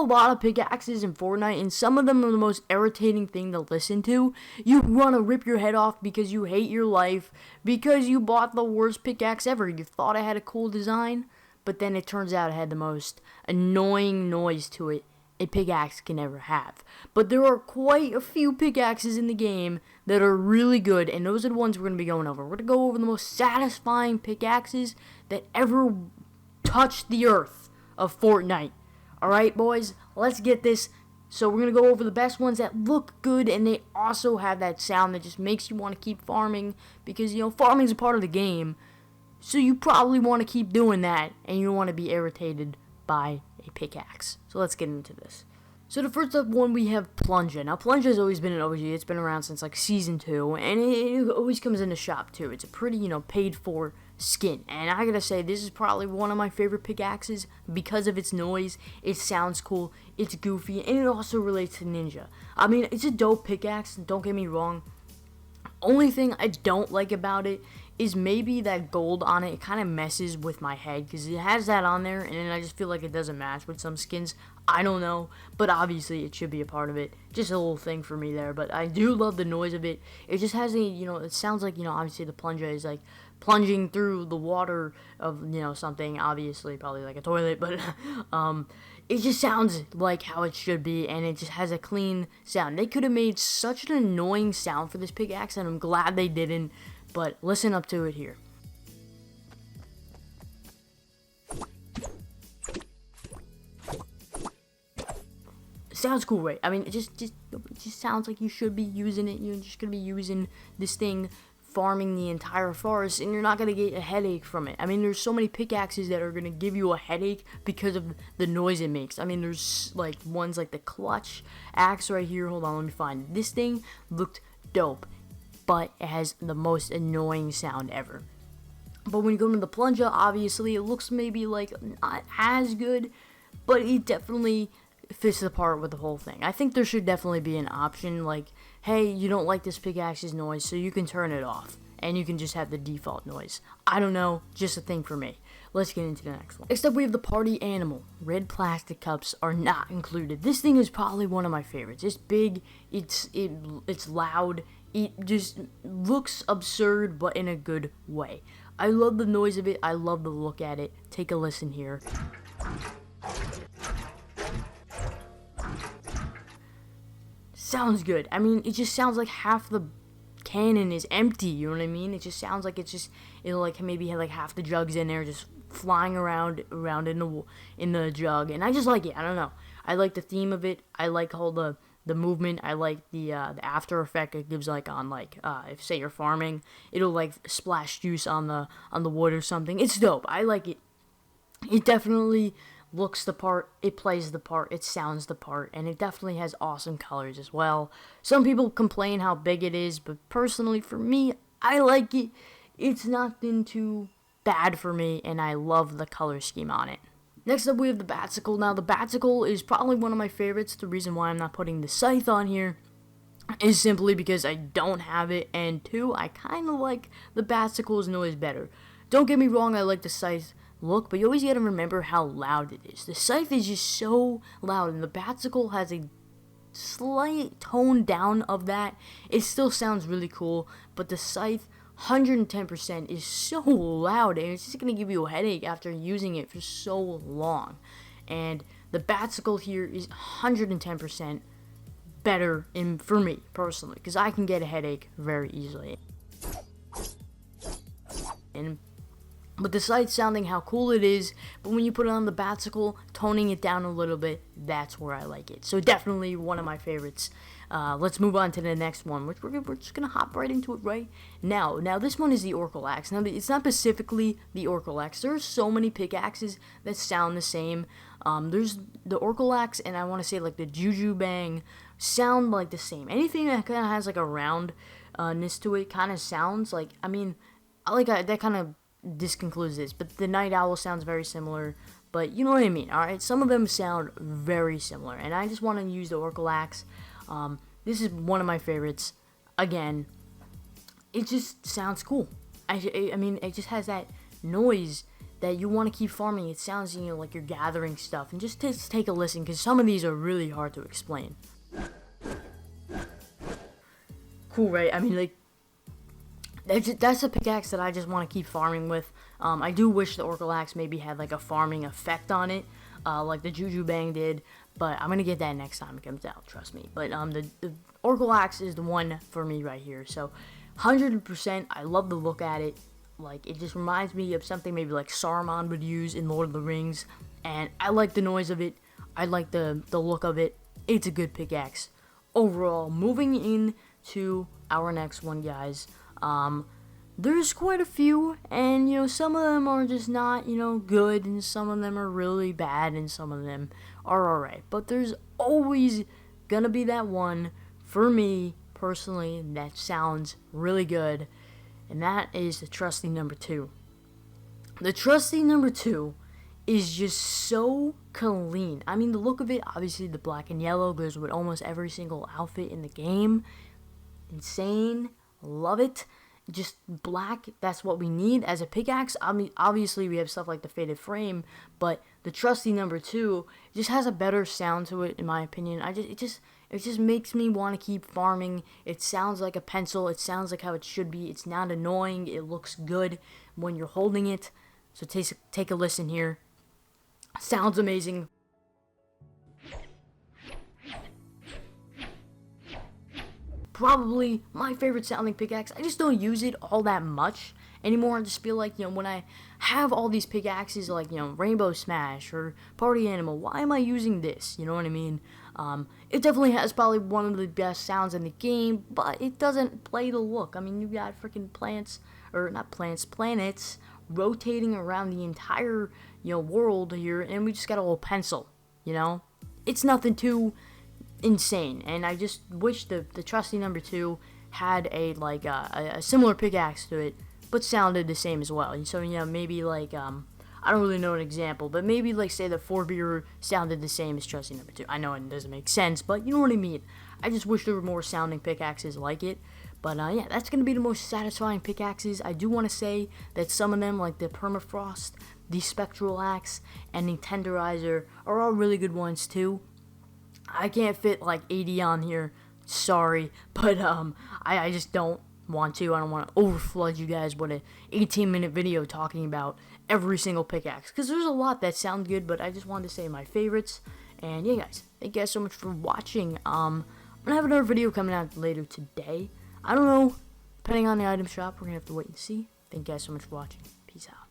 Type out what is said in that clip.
a lot of pickaxes in Fortnite, and some of them are the most irritating thing to listen to. You want to rip your head off because you hate your life, because you bought the worst pickaxe ever. You thought it had a cool design, but then it turns out it had the most annoying noise to it a pickaxe can ever have. But there are quite a few pickaxes in the game that are really good, and those are the ones we're going to be going over. We're going to go over the most satisfying pickaxes that ever touched the earth of Fortnite. Alright, boys, let's get this. So we're going to go over the best ones that look good, and they also have that sound that just makes you want to keep farming, because, farming is a part of the game. So you probably want to keep doing that, and you don't want to be irritated by a pickaxe. So let's get into this. So the first up one, we have plunger. Now plunger has always been an OG. It's been around since like season 2, and it always comes in the shop too. It's a pretty, paid for skin, and I gotta say, this is probably one of my favorite pickaxes because of its noise. It sounds cool, it's goofy, and it also relates to ninja. I mean, it's a dope pickaxe, don't get me wrong. Only thing I don't like about it is maybe that gold on it. It kind of messes with my head because it has that on there, and then I just feel like it doesn't match with some skins. I don't know, but obviously it should be a part of it. Just a little thing for me there, but I do love the noise of it. It just has a, it sounds like, obviously the plunger is like plunging through the water of, something, obviously probably like a toilet, but it just sounds like how it should be, and it just has a clean sound. They could have made such an annoying sound for this pickaxe, and I'm glad they didn't, but listen up to it here. Sounds cool, right? I mean, it just sounds like you should be using it. You're just gonna be using this thing, farming the entire forest, and you're not gonna get a headache from it. I mean, there's so many pickaxes that are gonna give you a headache because of the noise it makes. I mean, there's like ones like the clutch axe right here. Hold on, let me find it. This thing looked dope, but it has the most annoying sound ever. But when you go into the plunger, obviously it looks maybe like not as good, but it definitely fits the part with the whole thing. I think there should definitely be an option like, hey, you don't like this pickaxe's noise, so you can turn it off, and you can just have the default noise. I don't know, just a thing for me. Let's get into the next one. Next up, we have the party animal. Red plastic cups are not included. This thing is probably one of my favorites. It's big, it's loud, it just looks absurd, but in a good way. I love the noise of it, I love the look at it. Take a listen here. Sounds good. I mean, it just sounds like half the cannon is empty, you know what I mean? It just sounds like it'll like maybe have like half the jugs in there just flying around in the jug, and I just like it. I don't know. I like the theme of it. I like all the movement. I like the after effect it gives, like on like if say you're farming, it'll like splash juice on the wood or something. It's dope. I like it. It definitely looks the part, it plays the part, it sounds the part, and it definitely has awesome colors as well. Some people complain how big it is, but personally for me, I like it. It's nothing too bad for me, and I love the color scheme on it. Next up, we have the Batsicle. Now, the Batsicle is probably one of my favorites. The reason why I'm not putting the scythe on here is simply because I don't have it, and 2, I kind of like the Batsicle's noise better. Don't get me wrong, I like the scythe look, but you always gotta remember how loud it is. The scythe is just so loud, and the Batsicle has a slight tone down of that. It still sounds really cool, but the scythe 110% is so loud, and it's just gonna give you a headache after using it for so long. And the Batsicle here is 110% better for me personally, because I can get a headache very easily. And with the scythe sounding how cool it is, but when you put it on the Batsicle, toning it down a little bit, that's where I like it. So definitely one of my favorites. Let's move on to the next one, which we're just going to hop right into it right now. Now, this one is the Oracle Axe. Now, it's not specifically the Oracle Axe. There are so many pickaxes that sound the same. There's the Oracle Axe, and I want to say like the Juju Bang sound like the same. Anything that kind of has like a roundness to it kind of sounds like, I mean, I like that kind of disconcludes this, but the Night Owl sounds very similar, but you know what I mean. Alright, some of them sound very similar, and I just want to use the Oracle Axe. This is one of my favorites. Again, it just sounds cool. I mean, it just has that noise that you want to keep farming. It sounds, like you're gathering stuff. And just take a listen, because some of these are really hard to explain. Cool, right? I mean, like, that's a pickaxe that I just want to keep farming with. I do wish the Oracle Axe maybe had like a farming effect on it, like the Juju Bang did, but I'm gonna get that next time it comes out, trust me. But the Oracle Axe is the one for me right here. So 100%, I love the look at it. Like, it just reminds me of something maybe like Saruman would use in Lord of the Rings, and I like the noise of it. I like the look of it. It's a good pickaxe overall. Moving in to our next one, guys. There's quite a few, and some of them are just not good, and some of them are really bad, and some of them are alright. But there's always gonna be that one for me personally that sounds really good, and that is the trusty number 2. The trusty number 2 is just so clean. I mean, the look of it, obviously the black and yellow goes with almost every single outfit in the game. Insane. Love it. Just black, that's what we need as a pickaxe. I mean, obviously we have stuff like the faded frame, but the trusty number 2 just has a better sound to it, in my opinion. It just makes me want to keep farming. It sounds like a pencil. It sounds like how it should be. It's not annoying. It looks good when you're holding it. So take a listen here. Sounds amazing. Probably my favorite sounding pickaxe. I just don't use it all that much anymore. I just feel like, when I have all these pickaxes like, Rainbow Smash or Party Animal, why am I using this? You know what I mean? It definitely has probably one of the best sounds in the game, but it doesn't play the look. I mean, you got freaking planets rotating around the entire, world here, and we just got a little pencil, It's nothing too insane, and I just wish the trusty number 2 had a similar pickaxe to it, but sounded the same as well. And so maybe like I don't really know an example, but maybe like say the 4-beer sounded the same as trusty number 2. I know it doesn't make sense, but you know what I mean. I just wish there were more sounding pickaxes like it. But yeah, that's gonna be the most satisfying pickaxes. I do want to say that some of them, like the Permafrost, the Spectral Axe, and the Tenderizer, are all really good ones too. I can't fit like 80 on here, sorry, but I just don't want to. I don't want to overflood you guys with an 18-minute video talking about every single pickaxe, because there's a lot that sound good, but I just wanted to say my favorites. And yeah, guys, thank you guys so much for watching. I'm gonna have another video coming out later today. I don't know, depending on the item shop, we're gonna have to wait and see. Thank you guys so much for watching. Peace out.